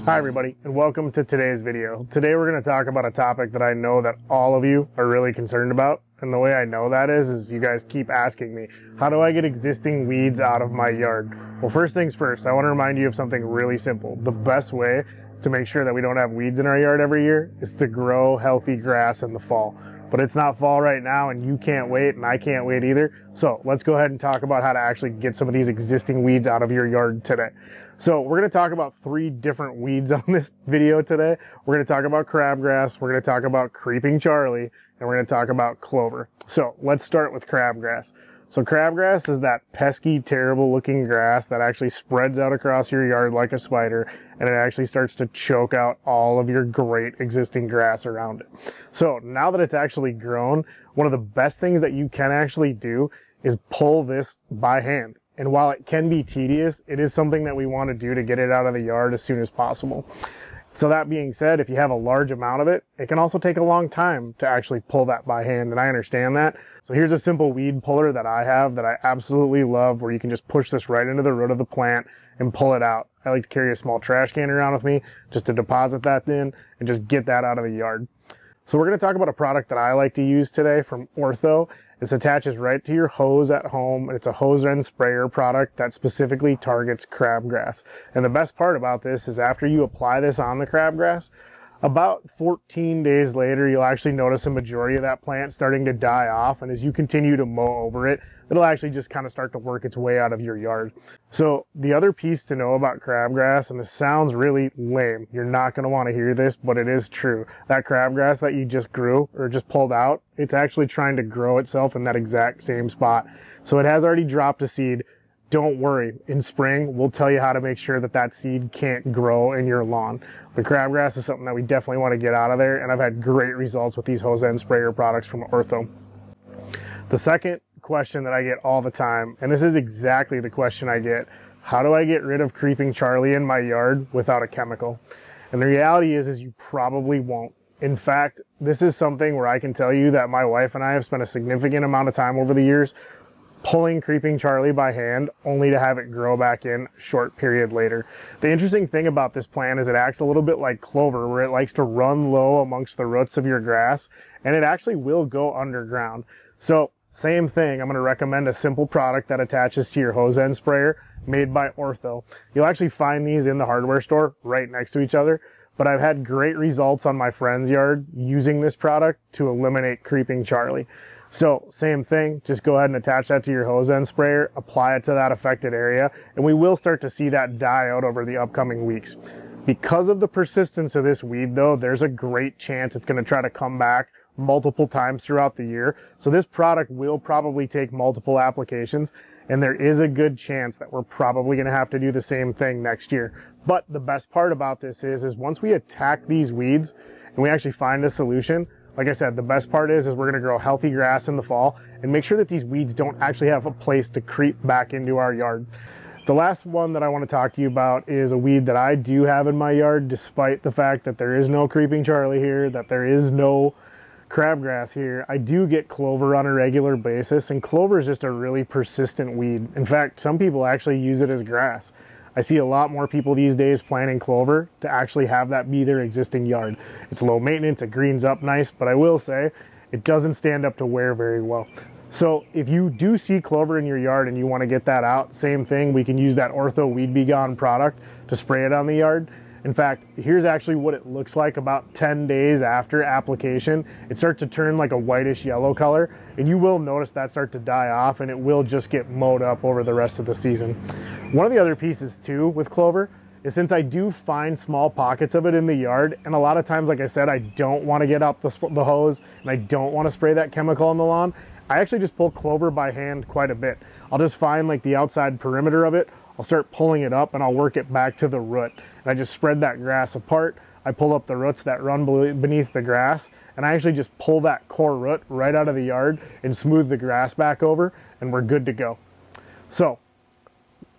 Hi everybody, and welcome to today's video. Today we're going to talk about a topic that I know that all of you are really concerned about. And the way I know that is you guys keep asking me, how do I get existing weeds out of my yard? Well, first things first, I want to remind you of something really simple. The best way to make sure that we don't have weeds in our yard every year is to grow healthy grass in the fall. But it's not fall right now, and you can't wait, and I can't wait either. So let's go ahead and talk about how to actually get some of these existing weeds out of your yard today. So we're going to talk about 3 different weeds on this video today. We're going to talk about crabgrass, we're going to talk about creeping Charlie, and we're going to talk about clover. So let's start with crabgrass. So crabgrass is that pesky, terrible looking grass that actually spreads out across your yard like a spider, and it actually starts to choke out all of your great existing grass around it. So now that it's actually grown, one of the best things that you can actually do is pull this by hand. And while it can be tedious, it is something that we want to do to get it out of the yard as soon as possible. So that being said, if you have a large amount of it, it can also take a long time to actually pull that by hand, and I understand that. So here's a simple weed puller that I have that I absolutely love, where you can just push this right into the root of the plant and pull it out. I like to carry a small trash can around with me just to deposit that in and just get that out of the yard. So we're going to talk about a product that I like to use today from Ortho. This attaches right to your hose at home, and it's a hose end sprayer product that specifically targets crabgrass. And the best part about this is after you apply this on the crabgrass, about 14 days later, you'll actually notice a majority of that plant starting to die off. And as you continue to mow over it, it'll actually just kind of start to work its way out of your yard. So the other piece to know about crabgrass, and this sounds really lame, you're not going to want to hear this, but it is true. That crabgrass that you just grew or just pulled out, it's actually trying to grow itself in that exact same spot. So it has already dropped a seed. Don't worry, in spring, we'll tell you how to make sure that that seed can't grow in your lawn. The crabgrass is something that we definitely want to get out of there, and I've had great results with these hose end sprayer products from Ortho. The second question that I get all the time, and this is exactly the question I get, how do I get rid of creeping Charlie in my yard without a chemical? And the reality is you probably won't. In fact, this is something where I can tell you that my wife and I have spent a significant amount of time over the years pulling creeping Charlie by hand, only to have it grow back in a short period later. The interesting thing about this plant is it acts a little bit like clover, where it likes to run low amongst the roots of your grass, and it actually will go underground. So same thing, I'm going to recommend a simple product that attaches to your hose end sprayer made by Ortho. You'll actually find these in the hardware store right next to each other, but I've had great results on my friend's yard using this product to eliminate creeping Charlie. So same thing, just go ahead and attach that to your hose end sprayer, apply it to that affected area, and we will start to see that die out over the upcoming weeks. Because of the persistence of this weed though, there's a great chance it's going to try to come back multiple times throughout the year. So this product will probably take multiple applications, and there is a good chance that we're probably going to have to do the same thing next year. But the best part about this is once we attack these weeds and we actually find a solution, like I said, the best part is we're going to grow healthy grass in the fall and make sure that these weeds don't actually have a place to creep back into our yard. The last one that I want to talk to you about is a weed that I do have in my yard, despite the fact that there is no creeping Charlie here, that there is no crabgrass here. I do get clover on a regular basis, and clover is just a really persistent weed. In fact, some people actually use it as grass. I see a lot more people these days planting clover to actually have that be their existing yard. It's low maintenance, it greens up nice, but I will say it doesn't stand up to wear very well. So if you do see clover in your yard and you want to get that out, same thing, we can use that Ortho Weed Be Gone product to spray it on the yard. In fact, here's actually what it looks like about 10 days after application. It starts to turn like a whitish yellow color, and you will notice that start to die off, and it will just get mowed up over the rest of the season. One of the other pieces too with clover is, since I do find small pockets of it in the yard, and a lot of times, like I said, I don't want to get out the hose and I don't want to spray that chemical on the lawn, I actually just pull clover by hand quite a bit. I'll just find like the outside perimeter of it, I'll start pulling it up and I'll work it back to the root. And I just spread that grass apart. I pull up the roots that run beneath the grass, and I actually just pull that core root right out of the yard and smooth the grass back over, and we're good to go. So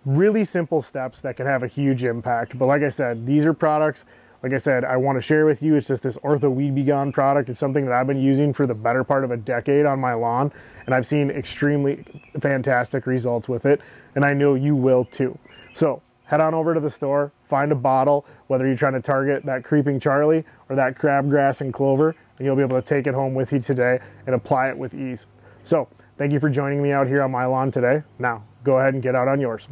really simple steps that can have a huge impact. But like I said, these are products, like I said, I want to share with you. It's just this Ortho Weed Be Gone product. It's something that I've been using for the better part of a decade on my lawn, and I've seen extremely fantastic results with it, and I know you will too. So head on over to the store, find a bottle, whether you're trying to target that creeping Charlie or that crabgrass and clover, and you'll be able to take it home with you today and apply it with ease. So thank you for joining me out here on my lawn today. Now, go ahead and get out on yours.